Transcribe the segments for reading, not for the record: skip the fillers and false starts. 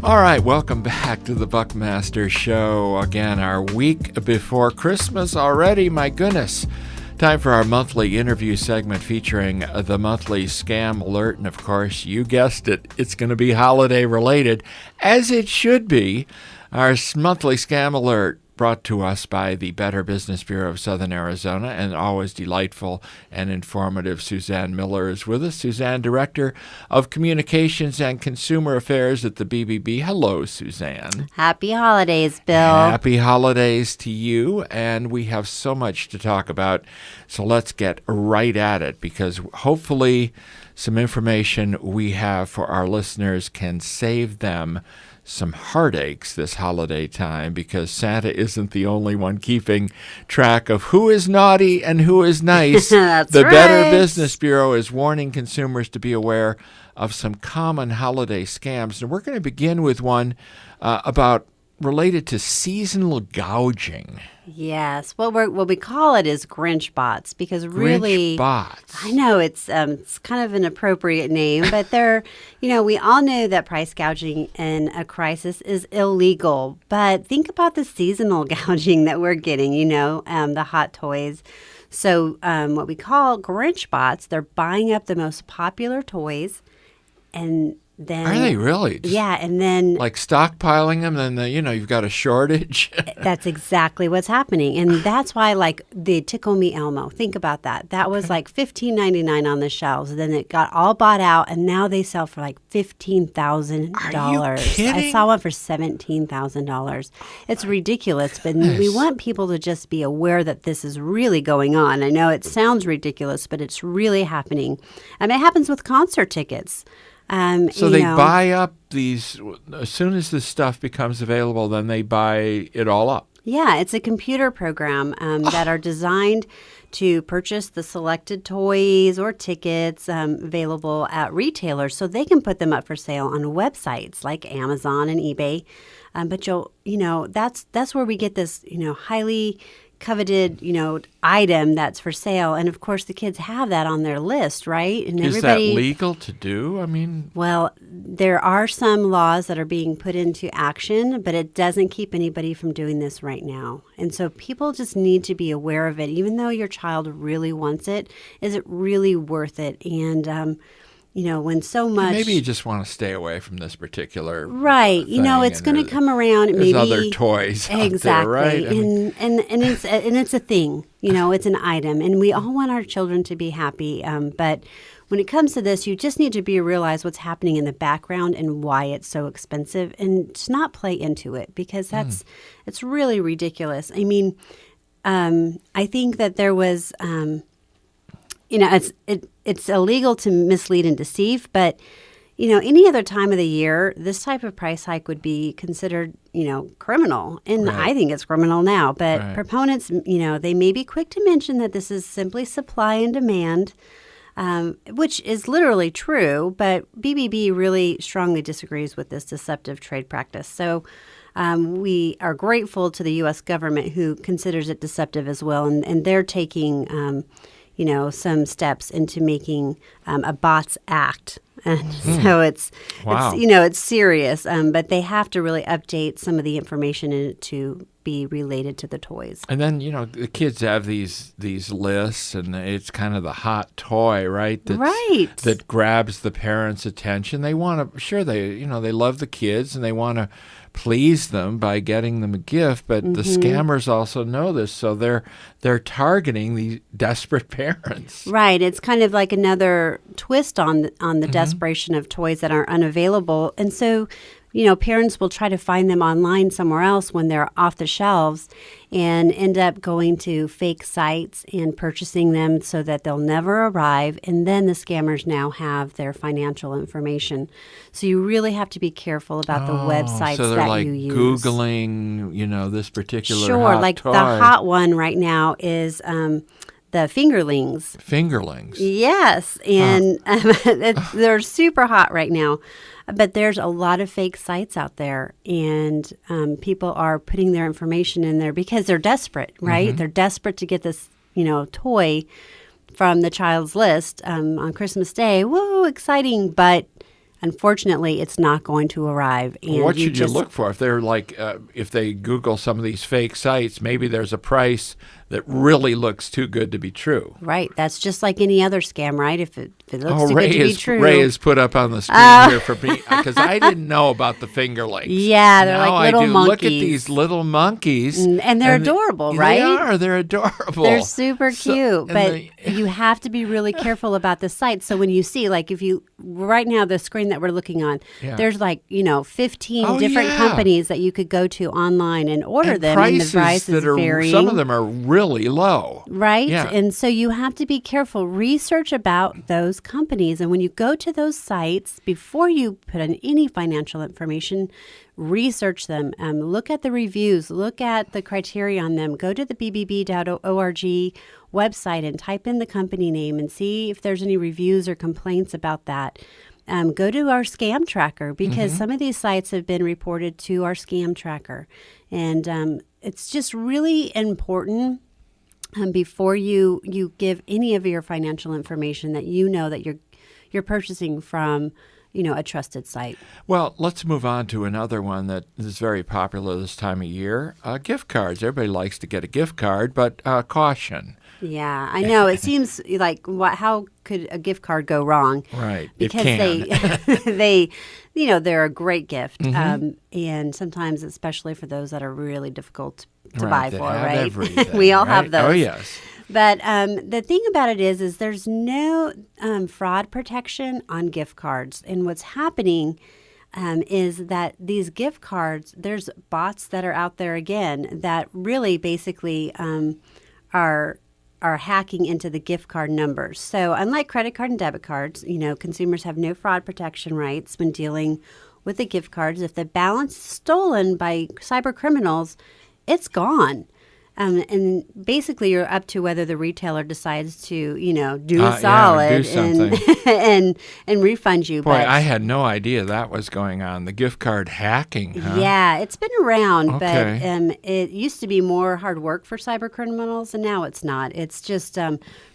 All right, welcome back to the Buckmaster Show. Again, our week before Christmas already, my goodness. Time for our monthly interview segment featuring the monthly scam alert. And of course, you guessed it, it's going to be holiday related, as it should be. Our monthly scam alert brought to us by the Better Business Bureau of Southern Arizona, and always delightful and informative Suzanne Miller is with us. Suzanne, Director of Communications and Consumer Affairs at the BBB. Hello, Suzanne. Happy holidays, Bill. Happy holidays to you, and we have so much to talk about, so let's get right at it, because hopefully some information we have for our listeners can save them some heartaches this holiday time, because Santa isn't the only one keeping track of who is naughty and who is nice. That's the right. Better Business Bureau is warning consumers to be aware of some common holiday scams. And we're going to begin with one related to seasonal gouging. Yes. What we call it is Grinch Bots, because really, Grinch Bots. I know it's kind of an appropriate name, but they're, we all know that price gouging in a crisis is illegal. But think about the seasonal gouging that we're getting, the hot toys. So what we call Grinch Bots, they're buying up the most popular toys, and then, are they really? Yeah, and then like stockpiling them, then you've got a shortage. That's exactly what's happening, and that's why, like the Tickle Me Elmo. Think about that. That was like $15.99 on the shelves. Then it got all bought out, and now they sell for like $15,000. Are you kidding? I saw one for $17,000. It's ridiculous, but we want people to just be aware that this is really going on. I know it sounds ridiculous, but it's really happening. It happens with concert tickets. So they buy up these, as soon as this stuff becomes available, then they buy it all up. Yeah, it's a computer program that are designed to purchase the selected toys or tickets available at retailers, so they can put them up for sale on websites like Amazon and eBay. But that's where we get this, highly coveted, item that's for sale. And of course, the kids have that on their list, right? And is that legal to do? Well, there are some laws that are being put into action, but it doesn't keep anybody from doing this right now. And so people just need to be aware of it. Even though your child really wants it, is it really worth it? And, when so much... Maybe you just want to stay away from this particular right. thing, it's going to come around. There's maybe other toys out exactly, there, right? And it's a thing. It's an item, and we all want our children to be happy. But when it comes to this, you just need to realize what's happening in the background and why it's so expensive, and to not play into it, because it's really ridiculous. I think that there was. It's illegal to mislead and deceive, but any other time of the year, this type of price hike would be considered, criminal. And right. I think it's criminal now. But right. proponents, they may be quick to mention that this is simply supply and demand, which is literally true. But BBB really strongly disagrees with this deceptive trade practice. So we are grateful to the U.S. government, who considers it deceptive as well. And they're taking some steps into making a Bots Act. And so it's serious, but they have to really update some of the information in it to be related to the toys. And then, the kids have these lists, and it's kind of the hot toy, right? That grabs the parents' attention. They want to, they love the kids, and they want to please them by getting them a gift, but the scammers also know this, so they're targeting the desperate parents. Right. It's kind of like another twist on the desperation of toys that are unavailable. And so, parents will try to find them online somewhere else when they're off the shelves, and end up going to fake sites and purchasing them so that they'll never arrive. And then the scammers now have their financial information. So you really have to be careful about the websites so they're that like you use. Googling, this particular sure, hot like toy. the hot one right now is the fingerlings. Fingerlings. Yes, and they're super hot right now. But there's a lot of fake sites out there, and people are putting their information in there because they're desperate, right? They're desperate to get this, toy from the child's list on Christmas Day. Whoa, exciting! But unfortunately, it's not going to arrive. And what should you look for? If they're if they Google some of these fake sites, maybe there's a price that really looks too good to be true. Right. That's just like any other scam, right? If it looks too good to be true. Ray is put up on the screen here for me because I didn't know about the fingerlings. Yeah, they're now like little I do. monkeys. Look at these little monkeys. And they're adorable, right? They are. They're adorable. They're super cute. But you have to be really careful about the site. So when you see, like if you, right now, the screen that we're looking on, there's 15 different companies that you could go to online and order them. And the prices vary. Some of them are really low. Right? Yeah. And so you have to be careful. Research about those companies. And when you go to those sites, before you put in any financial information, research them. Look at the reviews. Look at the criteria on them. Go to the bbb.org website and type in the company name and see if there's any reviews or complaints about that. Go to our scam tracker because some of these sites have been reported to our scam tracker. And it's just really important before you give any of your financial information that you know that you're purchasing from a trusted site. Well, let's move on to another one that is very popular this time of year, gift cards. Everybody likes to get a gift card, but caution. Yeah, I know. It seems like how could a gift card go wrong? Right. Because they're a great gift. And sometimes, especially for those that are really difficult to buy for, right? We all have those. Oh, yes. But the thing about it is there's no fraud protection on gift cards. And what's happening is that these gift cards, there's bots that are out there again that really basically are hacking into the gift card numbers. So unlike credit card and debit cards, consumers have no fraud protection rights when dealing with the gift cards. If the balance is stolen by cyber criminals, it's gone. And basically, you're up to whether the retailer decides to, do solid and refund you. Boy, I had no idea that was going on. The gift card hacking, huh? Yeah, it's been around, but it used to be more hard work for cyber criminals, and now it's not. It's just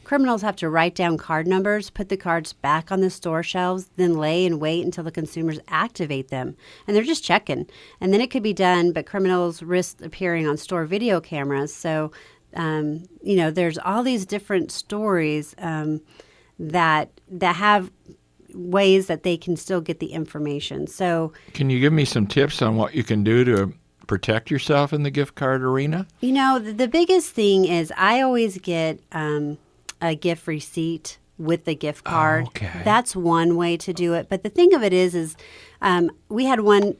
criminals have to write down card numbers, put the cards back on the store shelves, then lay and wait until the consumers activate them. And they're just checking. And then it could be done, but criminals risk appearing on store video cameras. So, there's all these different stories that have ways that they can still get the information. So, can you give me some tips on what you can do to protect yourself in the gift card arena? The biggest thing is I always get a gift receipt with the gift card. Okay. That's one way to do it. But the thing of it is we had one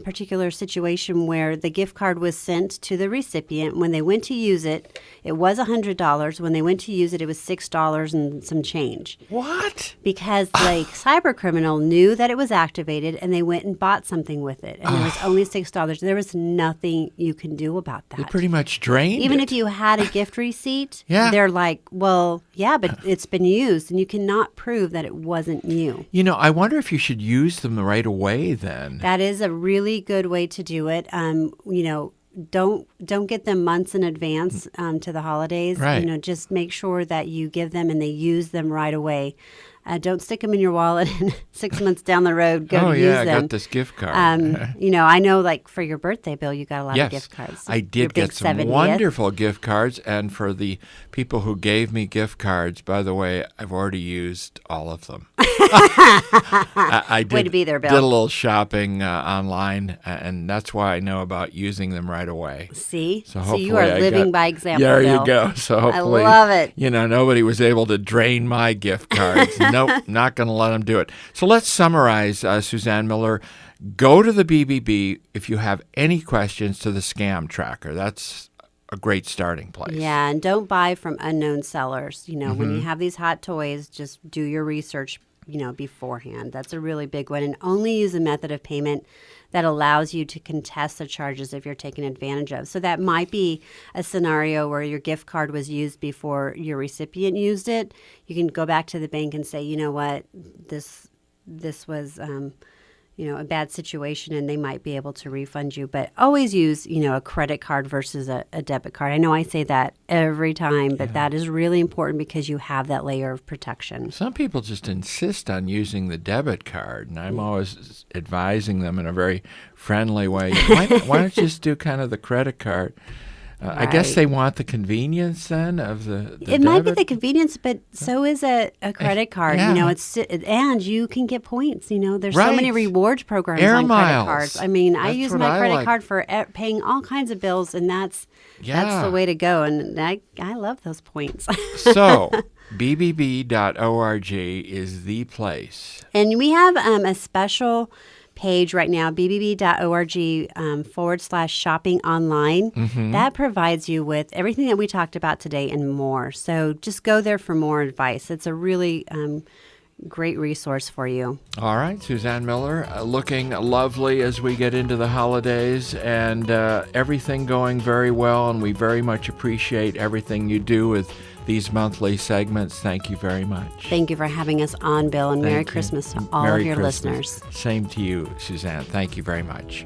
particular situation where the gift card was sent to the recipient. When they went to use it, it was $100. When they went to use it, it was $6 and some change. What? Because the cyber criminal knew that it was activated and they went and bought something with it. And it was only $6. There was nothing you can do about that. They pretty much drained Even it. if you had a gift receipt, they're like, well, yeah, but it's been used and you cannot prove that it wasn't you. I wonder if you should use them right away then. That is a really good way to do it. Don't get them months in advance to the holidays. Right. Just make sure that you give them and they use them right away. Don't stick them in your wallet and 6 months down the road go to use them. I got this gift card. I know like for your birthday, Bill, you got a lot of gift cards. I did get some 70th. wonderful gift cards. And for the people who gave me gift cards, by the way, I've already used all of them. I did, way to be there, Bill. Did a little shopping online, and that's why I know about using them right away. See? So you are living by example, There Bill. you go. So hopefully, I love it. Nobody was able to drain my gift cards. Nope, not going to let them do it. So let's summarize, Suzanne Miller. Go to the BBB if you have any questions to the scam tracker. That's a great starting place. Yeah, and don't buy from unknown sellers. When you have these hot toys, just do your research, beforehand. That's a really big one. And only use a method of payment that allows you to contest the charges if you're taken advantage of. So that might be a scenario where your gift card was used before your recipient used it. You can go back to the bank and say, you know what, this was a bad situation, and they might be able to refund you. But always use, a credit card versus a debit card. I know I say that every time, but that is really important because you have that layer of protection. Some people just insist on using the debit card, and I'm always advising them in a very friendly way. Why don't you just do kind of the credit card? I guess they want the convenience then of the It might be the convenience, but so is a credit card. Yeah. And you can get points. There's Right. so many rewards programs Air on miles. credit cards. I mean, I That's use what my I credit like. card for paying all kinds of bills, and that's the way to go. And I love those points. So, bbb.org is the place. And we have a special page right now, bbb.org/shopping online. That provides you with everything that we talked about today and more. So just go there for more advice. It's a really great resource for you. All right, Suzanne Miller, looking lovely as we get into the holidays, and everything going very well, and we very much appreciate everything you do with these monthly segments. Thank you very much. Thank you for having us on, Bill, and Merry Thank you. Christmas to all Merry of your Christmas. listeners. Same to you, Suzanne. Thank you very much.